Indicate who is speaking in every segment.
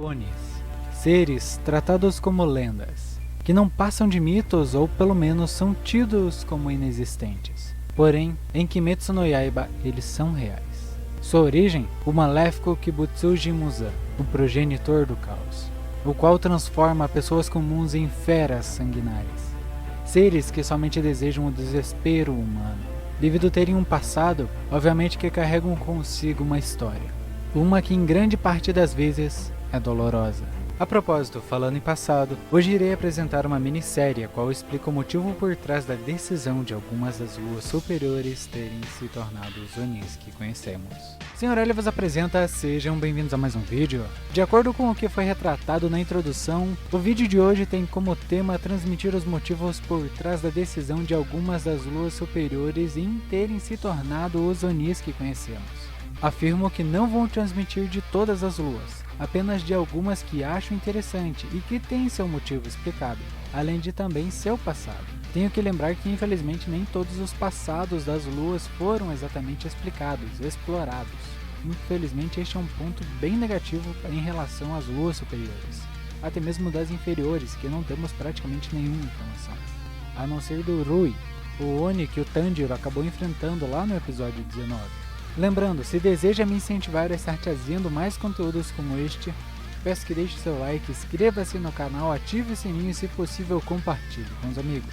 Speaker 1: Onis, seres tratados como lendas, que não passam de mitos ou pelo menos são tidos como inexistentes. Porém, em Kimetsu no Yaiba eles são reais. Sua origem, o maléfico Kibutsuji Muzan, o progenitor do caos, o qual transforma pessoas comuns em feras sanguinárias. Seres que somente desejam o desespero humano, devido a terem um passado, obviamente que carregam consigo uma história. Uma que em grande parte das vezes é dolorosa. A propósito, falando em passado, hoje irei apresentar uma minissérie a qual explica o motivo por trás da decisão de algumas das luas superiores terem se tornado os Onis que conhecemos. Senhor L vos apresenta, sejam bem-vindos a mais um vídeo. De acordo com o que foi retratado na introdução, o vídeo de hoje tem como tema transmitir os motivos por trás da decisão de algumas das luas superiores em terem se tornado os Onis que conhecemos. Afirmo que não vou transmitir de todas as luas, apenas de algumas que acho interessante e que têm seu motivo explicado, além de também seu passado. Tenho que lembrar que infelizmente nem todos os passados das luas foram exatamente explicados, explorados. Infelizmente este é um ponto bem negativo em relação às luas superiores, até mesmo das inferiores, que não temos praticamente nenhuma informação, a não ser do Rui, o Oni que o Tanjiro acabou enfrentando lá no episódio 19. Lembrando, se deseja me incentivar a estar trazendo mais conteúdos como este, peço que deixe seu like, inscreva-se no canal, ative o sininho e se possível compartilhe com os amigos.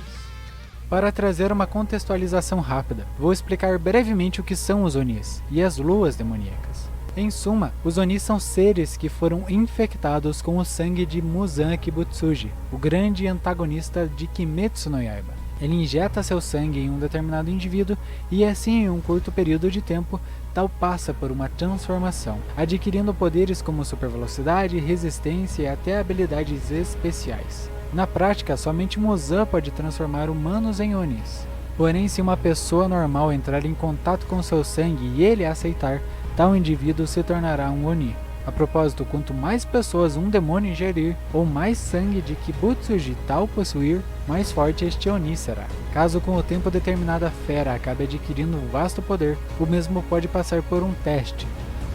Speaker 1: Para trazer uma contextualização rápida, vou explicar brevemente o que são os Onis e as luas demoníacas. Em suma, os Onis são seres que foram infectados com o sangue de Muzan Kibutsuji, o grande antagonista de Kimetsu no Yaiba. Ele injeta seu sangue em um determinado indivíduo e assim em um curto período de tempo, tal passa por uma transformação, adquirindo poderes como supervelocidade, resistência e até habilidades especiais. Na prática, somente Muzan pode transformar humanos em Onis. Porém, se uma pessoa normal entrar em contato com seu sangue e ele aceitar, tal indivíduo se tornará um Oni. A propósito, quanto mais pessoas um demônio ingerir, ou mais sangue de Kibutsuji tal possuir, mais forte este Oni será. Caso com o tempo determinada fera acabe adquirindo um vasto poder, o mesmo pode passar por um teste,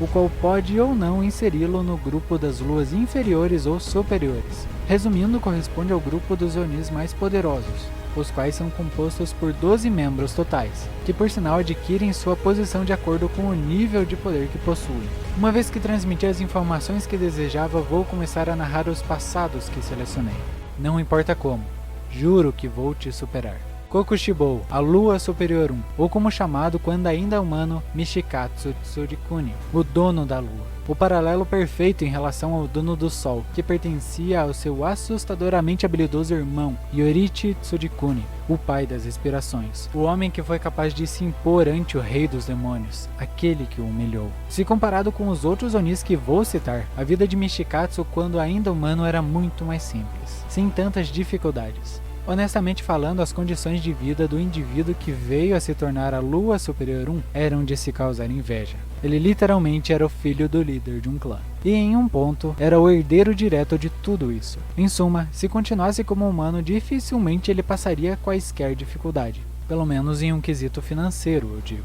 Speaker 1: o qual pode ou não inseri-lo no grupo das luas inferiores ou superiores. Resumindo, corresponde ao grupo dos Onis mais poderosos, os quais são compostos por 12 membros totais, que por sinal adquirem sua posição de acordo com o nível de poder que possuem. Uma vez que transmiti as informações que desejava, vou começar a narrar os passados que selecionei. Não importa como, juro que vou te superar. Kokushibou, a Lua Superior 1, ou como chamado quando ainda humano, Mishikatsu Tsurikuni, o dono da Lua. O paralelo perfeito em relação ao dono do Sol, que pertencia ao seu assustadoramente habilidoso irmão, Yorichi Tsurikuni, o pai das respirações, o homem que foi capaz de se impor ante o rei dos demônios, aquele que o humilhou. Se comparado com os outros Onis que vou citar, a vida de Mishikatsu quando ainda humano era muito mais simples, sem tantas dificuldades. Honestamente falando, as condições de vida do indivíduo que veio a se tornar a Lua Superior 1 eram de se causar inveja. Ele literalmente era o filho do líder de um clã. E em um ponto, era o herdeiro direto de tudo isso. Em suma, se continuasse como humano, dificilmente ele passaria quaisquer dificuldade. Pelo menos em um quesito financeiro, eu digo.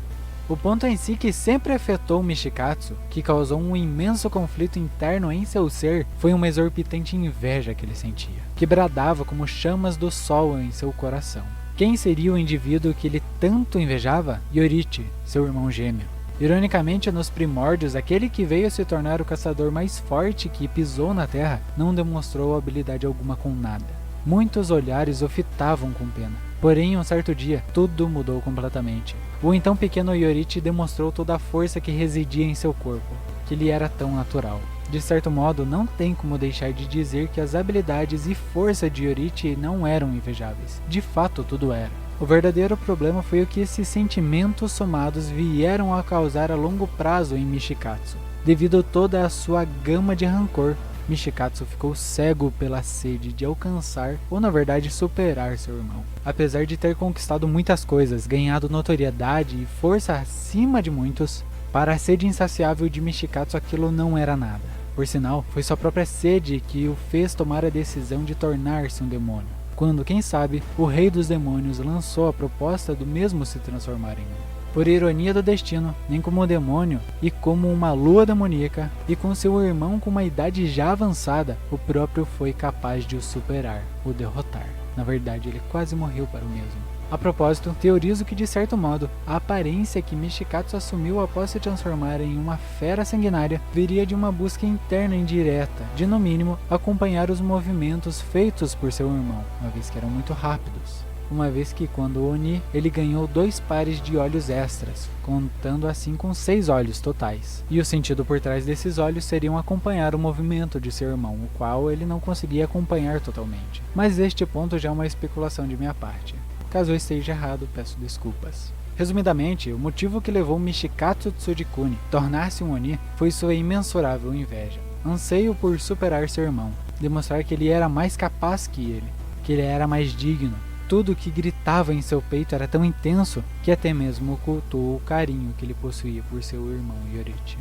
Speaker 1: O ponto em si que sempre afetou Mishikatsu, que causou um imenso conflito interno em seu ser, foi uma exorbitante inveja que ele sentia, que bradava como chamas do sol em seu coração. Quem seria o indivíduo que ele tanto invejava? Yorichi, seu irmão gêmeo. Ironicamente, nos primórdios, aquele que veio a se tornar o caçador mais forte que pisou na terra, não demonstrou habilidade alguma com nada. Muitos olhares o fitavam com pena. Porém, um certo dia, tudo mudou completamente. O então pequeno Yorichi demonstrou toda a força que residia em seu corpo, que lhe era tão natural. De certo modo, não tem como deixar de dizer que as habilidades e força de Yorichi não eram invejáveis. De fato, tudo era. O verdadeiro problema foi o que esses sentimentos somados vieram a causar a longo prazo em Mishikatsu. Devido a toda a sua gama de rancor, Mishikatsu ficou cego pela sede de alcançar, ou na verdade superar seu irmão. Apesar de ter conquistado muitas coisas, ganhado notoriedade e força acima de muitos, para a sede insaciável de Mishikatsu aquilo não era nada. Por sinal, foi sua própria sede que o fez tomar a decisão de tornar-se um demônio. Quando, quem sabe, o rei dos demônios lançou a proposta do mesmo se transformar em um. Por ironia do destino, nem como um demônio e como uma lua demoníaca, e com seu irmão com uma idade já avançada, o próprio foi capaz de o superar, o derrotar. Na verdade, ele quase morreu para o mesmo. A propósito, teorizo que de certo modo, a aparência que Michikatsu assumiu após se transformar em uma fera sanguinária viria de uma busca interna indireta, de no mínimo acompanhar os movimentos feitos por seu irmão, uma vez que eram muito rápidos. Uma vez que quando o Oni, ele ganhou 2 pares de olhos extras, contando assim com 6 olhos totais. E o sentido por trás desses olhos seriam acompanhar o movimento de seu irmão, o qual ele não conseguia acompanhar totalmente. Mas este ponto já é uma especulação de minha parte. Caso eu esteja errado, peço desculpas. Resumidamente, o motivo que levou Michikatsu Tsudikune a tornar-se um Oni foi sua imensurável inveja. Anseio por superar seu irmão, demonstrar que ele era mais capaz que ele era mais digno. Tudo que gritava em seu peito era tão intenso que até mesmo ocultou o carinho que ele possuía por seu irmão Yorichi.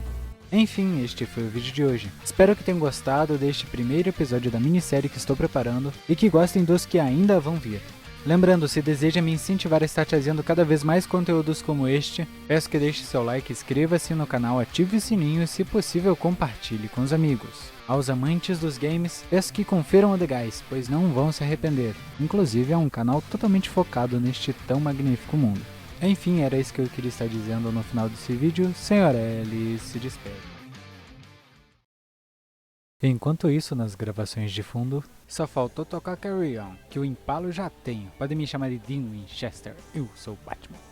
Speaker 1: Enfim, este foi o vídeo de hoje. Espero que tenham gostado deste primeiro episódio da minissérie que estou preparando e que gostem dos que ainda vão vir. Lembrando, se deseja me incentivar a estar trazendo cada vez mais conteúdos como este, peço que deixe seu like, inscreva-se no canal, ative o sininho e, se possível, compartilhe com os amigos. Aos amantes dos games, peço que confiram o The Guys, pois não vão se arrepender. Inclusive, é um canal totalmente focado neste tão magnífico mundo. Enfim, era isso que eu queria estar dizendo no final desse vídeo. Senhor L se despede. Enquanto isso, nas gravações de fundo, só faltou tocar Carry On, que o Impalo já tenho. Podem me chamar de Dean Winchester, eu sou Batman.